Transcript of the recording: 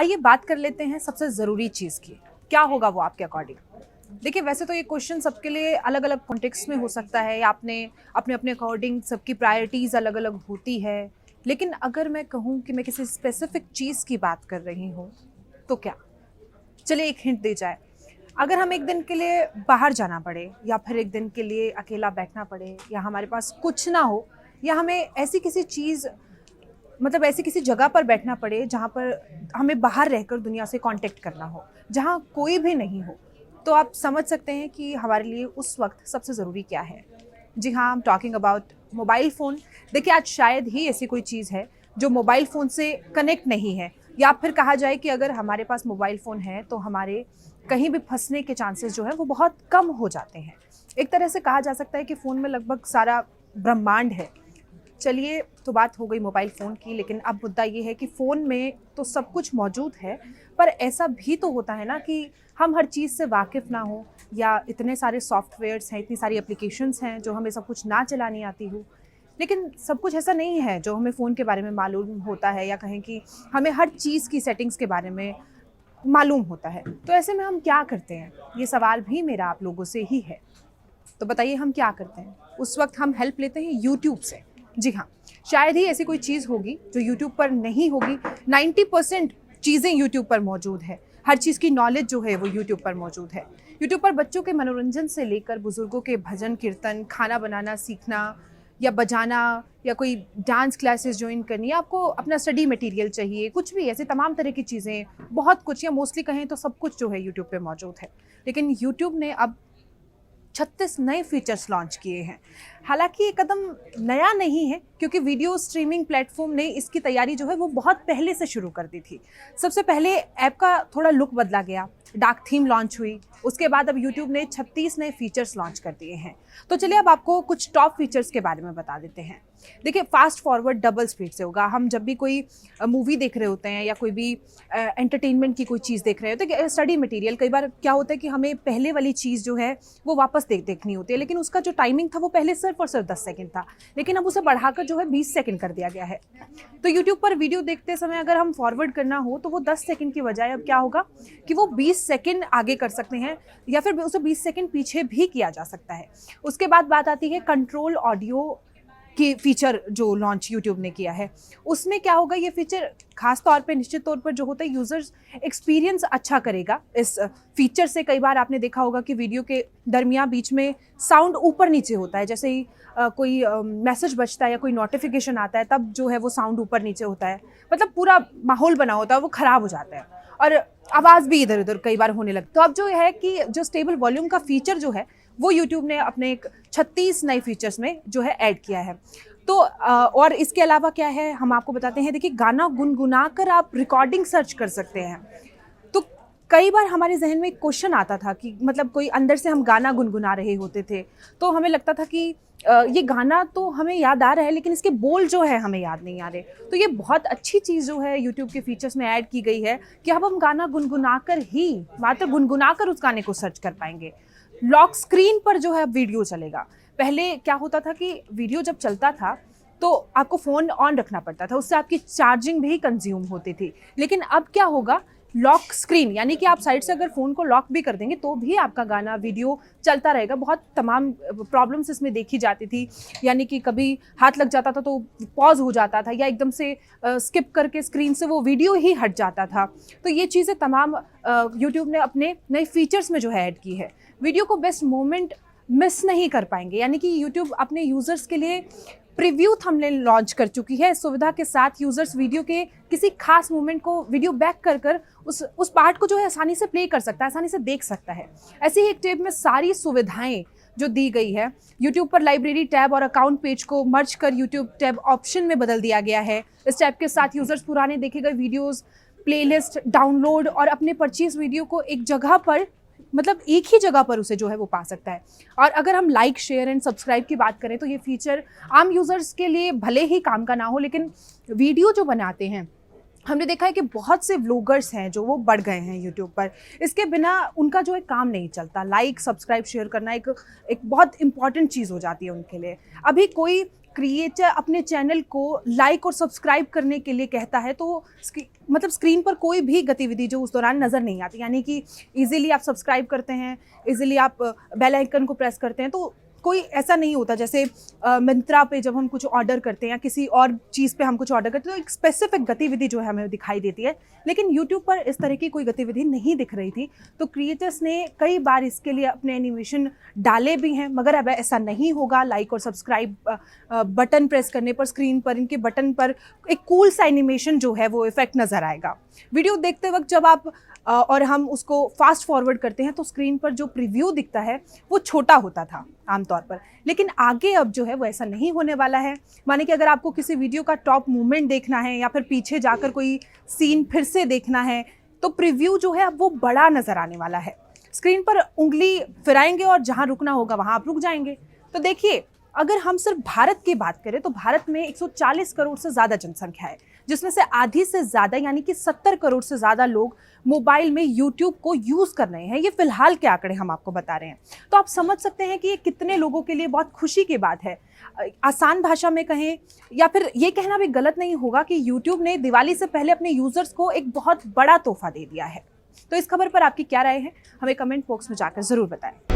आइए बात कर लेते हैं सबसे ज़रूरी चीज़ की, क्या होगा वो आपके अकॉर्डिंग? देखिए, वैसे तो ये क्वेश्चन सबके लिए अलग-अलग कॉन्टेक्स्ट में हो सकता है या आपने अपने-अपने अकॉर्डिंग सबकी प्रायोरिटीज़ अलग-अलग होती है। लेकिन अगर मैं कहूँ कि मैं किसी स्पेसिफिक चीज़ की बात कर रही हूँ, तो क्या? चलिए एक हिंट दी जाए। अगर हम एक दिन के लिए बाहर जाना पड़े या फिर एक दिन के लिए अकेला बैठना पड़े या हमारे पास कुछ ना हो या हमें ऐसी किसी चीज़ मतलब ऐसी किसी जगह पर बैठना पड़े जहाँ पर हमें बाहर रहकर दुनिया से कांटेक्ट करना हो, जहाँ कोई भी नहीं हो, तो आप समझ सकते हैं कि हमारे लिए उस वक़्त सबसे ज़रूरी क्या है। जी हाँ, I am talking about mobile phone. देखिए, आज शायद ही ऐसी कोई चीज़ है जो मोबाइल फ़ोन से कनेक्ट नहीं है, या फिर कहा जाए कि अगर हमारे पास मोबाइल फ़ोन है तो हमारे कहीं भी फँसने के चांसेस जो है वो बहुत कम हो जाते हैं। एक तरह से कहा जा सकता है कि फ़ोन में लगभग सारा ब्रह्मांड है। चलिए, तो बात हो गई मोबाइल फ़ोन की, लेकिन अब मुद्दा ये है कि फ़ोन में तो सब कुछ मौजूद है, पर ऐसा भी तो होता है ना कि हम हर चीज़ से वाकिफ़ ना हों, या इतने सारे सॉफ्टवेयर्स हैं, इतनी सारी एप्लीकेशंस हैं जो हमें सब कुछ ना चलानी आती हो। लेकिन सब कुछ ऐसा नहीं है जो हमें फ़ोन के बारे में मालूम होता है, या कहें कि हमें हर चीज़ की सेटिंग्स के बारे में मालूम होता है। तो ऐसे में हम क्या करते हैं? ये सवाल भी मेरा आप लोगों से ही है। तो बताइए हम क्या करते हैं? उस वक़्त हम हेल्प लेते हैं यूट्यूब से। जी हाँ, शायद ही ऐसी कोई चीज़ होगी जो यूट्यूब पर नहीं होगी। 90% चीज़ें यूट्यूब पर मौजूद है। हर चीज़ की नॉलेज जो है वो यूट्यूब पर मौजूद है। यूट्यूब पर बच्चों के मनोरंजन से लेकर बुज़ुर्गों के भजन कीर्तन, खाना बनाना सीखना या बजाना, या कोई डांस क्लासेस जॉइन करनी है, आपको अपना स्टडी मटेरियल चाहिए, कुछ भी ऐसे तमाम तरह की चीज़ें, बहुत कुछ, या मोस्टली कहें तो सब कुछ जो है यूट्यूब पे मौजूद है। लेकिन यूट्यूब ने अब 36 नए फीचर्स लॉन्च किए हैं। हालाँकि ये कदम नया नहीं है, क्योंकि वीडियो स्ट्रीमिंग प्लेटफ़ॉर्म ने इसकी तैयारी जो है वो बहुत पहले से शुरू कर दी थी। सबसे पहले ऐप का थोड़ा लुक बदला गया, डार्क थीम लॉन्च हुई, उसके बाद अब यूट्यूब ने 36 नए फीचर्स लॉन्च कर दिए हैं। तो चलिए अब आपको कुछ टॉप फीचर्स के बारे में बता देते हैं। देखिए, फ़ास्ट फॉरवर्ड डबल स्पीड से होगा। हम जब भी कोई मूवी देख रहे होते हैं या कोई भी एंटरटेनमेंट की कोई चीज़ देख रहे होते हैं, स्टडी मटेरियल, कई बार क्या होता है कि हमें पहले वाली चीज़ जो है वो वापस देखनी होती है, लेकिन उसका जो टाइमिंग था वो पहले सिर्फ और सिर्फ 10 सेकंड था, लेकिन अब उसे बढ़ाकर जो है 20 सेकंड कर दिया गया है। तो यूट्यूब पर वीडियो देखते समय अगर हम फॉरवर्ड करना हो तो वो 10 सेकंड की बजाय अब क्या होगा कि वो 20 सेकंड आगे कर सकते हैं, या फिर उसे 20 सेकंड पीछे भी किया जा सकता है। उसके बाद बात आती है कंट्रोल ऑडियो की फीचर जो लॉन्च यूट्यूब ने किया है। उसमें क्या होगा, ये फीचर खास तौर पे निश्चित तौर पर जो होता है यूज़र्स एक्सपीरियंस अच्छा करेगा। इस फीचर से कई बार आपने देखा होगा कि वीडियो के दरमियान बीच में साउंड ऊपर नीचे होता है, जैसे ही कोई मैसेज बजता है या कोई नोटिफिकेशन आता है तब जो है वो साउंड ऊपर नीचे होता है, मतलब पूरा माहौल बना होता है वो ख़राब हो जाता है और आवाज़ भी इधर उधर कई बार होने लगती है। तो अब जो है कि जो स्टेबल वॉल्यूम का फीचर जो है वो यूट्यूब ने अपने एक 36 नए फीचर्स में जो है ऐड किया है। तो और इसके अलावा क्या है, हम आपको बताते हैं। देखिए, गाना गुनगुना कर आप रिकॉर्डिंग सर्च कर सकते हैं। तो कई बार हमारे जहन में एक क्वेश्चन आता था कि मतलब कोई अंदर से हम गाना गुनगुना रहे होते थे, तो हमें लगता था कि ये गाना तो हमें याद आ रहा है लेकिन इसके बोल जो है हमें याद नहीं आ रहे। तो ये बहुत अच्छी चीज़ जो है यूट्यूब के फीचर्स में ऐड की गई है कि अब हम गाना गुनगुना कर ही, मात्र गुनगुना कर उस गाने को सर्च कर पाएंगे। लॉक स्क्रीन पर जो है अब वीडियो चलेगा। पहले क्या होता था कि वीडियो जब चलता था तो आपको फ़ोन ऑन रखना पड़ता था, उससे आपकी चार्जिंग भी कंज्यूम होती थी। लेकिन अब क्या होगा, लॉक स्क्रीन, यानी कि आप साइड से अगर फ़ोन को लॉक भी कर देंगे तो भी आपका गाना वीडियो चलता रहेगा। बहुत तमाम प्रॉब्लम्स इसमें देखी जाती थी, यानी कि कभी हाथ लग जाता था तो पॉज़ हो जाता था, या एकदम से स्किप करके स्क्रीन से वो वीडियो ही हट जाता था। तो ये चीज़ें तमाम यूट्यूब ने अपने नए फीचर्स में जो है ऐड की है। वीडियो को बेस्ट मोमेंट मिस नहीं कर पाएंगे, यानी कि यूट्यूब अपने यूज़र्स के लिए प्रीव्यू थंबनेल लॉन्च कर चुकी है। इस सुविधा के साथ यूज़र्स वीडियो के किसी खास मोमेंट को वीडियो बैक कर उस पार्ट को जो है आसानी से प्ले कर सकता है, आसानी से देख सकता है। ऐसे ही एक टैब में सारी सुविधाएं जो दी गई है। यूट्यूब पर लाइब्रेरी टैब और अकाउंट पेज को मर्ज कर यूट्यूब टैब ऑप्शन में बदल दिया गया है। इस टैब के साथ यूज़र्स पुराने देखे गए वीडियोज़, प्लेलिस्ट, डाउनलोड और अपने परचेज वीडियो को एक जगह पर, मतलब एक ही जगह पर उसे जो है वो पा सकता है। और अगर हम लाइक, शेयर एंड सब्सक्राइब की बात करें तो ये फीचर आम यूज़र्स के लिए भले ही काम का ना हो, लेकिन वीडियो जो बनाते हैं, हमने देखा है कि बहुत से व्लॉगर्स हैं जो वो बढ़ गए हैं यूट्यूब पर। इसके बिना उनका जो है काम नहीं चलता। लाइक, सब्सक्राइब, शेयर करना एक बहुत इंपॉर्टेंट चीज़ हो जाती है उनके लिए। अभी कोई क्रिएटर अपने चैनल को लाइक और सब्सक्राइब करने के लिए कहता है तो मतलब स्क्रीन पर कोई भी गतिविधि जो उस दौरान नज़र नहीं आती, यानी कि इजीली आप सब्सक्राइब करते हैं, इजीली आप बेल आइकन को प्रेस करते हैं, तो कोई ऐसा नहीं होता। जैसे मिंत्रा पे जब हम कुछ ऑर्डर करते हैं या किसी और चीज़ पे हम कुछ ऑर्डर करते हैं तो एक स्पेसिफिक गतिविधि जो है हमें दिखाई देती है, लेकिन यूट्यूब पर इस तरह की कोई गतिविधि नहीं दिख रही थी। तो क्रिएटर्स ने कई बार इसके लिए अपने एनिमेशन डाले भी हैं, मगर अब ऐसा नहीं होगा। लाइक और सब्सक्राइब बटन प्रेस करने पर स्क्रीन पर इनके बटन पर एक कूल सा एनिमेशन जो है वो इफेक्ट नज़र आएगा। वीडियो देखते वक्त जब आप और हम उसको फास्ट फॉरवर्ड करते हैं तो स्क्रीन पर जो प्रीव्यू दिखता है वो छोटा होता था आमतौर पर, लेकिन आगे अब जो है वो ऐसा नहीं होने वाला है। माने कि अगर आपको किसी वीडियो का टॉप मूवमेंट देखना है या फिर पीछे जाकर कोई सीन फिर से देखना है तो प्रीव्यू जो है अब वो बड़ा नज़र आने वाला है। स्क्रीन पर उंगली फिराएंगे और जहाँ रुकना होगा वहाँ आप रुक जाएंगे। तो देखिए, अगर हम सिर्फ भारत की बात करें तो भारत में 140 करोड़ से ज़्यादा जनसंख्या है, जिसमें से आधी से ज़्यादा यानी कि 70 करोड़ से ज़्यादा लोग मोबाइल में यूट्यूब को यूज़ कर रहे हैं। ये फिलहाल के आंकड़े हम आपको बता रहे हैं, तो आप समझ सकते हैं कि ये कितने लोगों के लिए बहुत खुशी की बात है। आसान भाषा में कहें या फिर ये कहना भी गलत नहीं होगा कि यूट्यूब ने दिवाली से पहले अपने यूज़र्स को एक बहुत बड़ा तोहफा दे दिया है। तो इस खबर पर आपकी क्या राय है, हमें कमेंट बॉक्स में जाकर ज़रूर बताएं।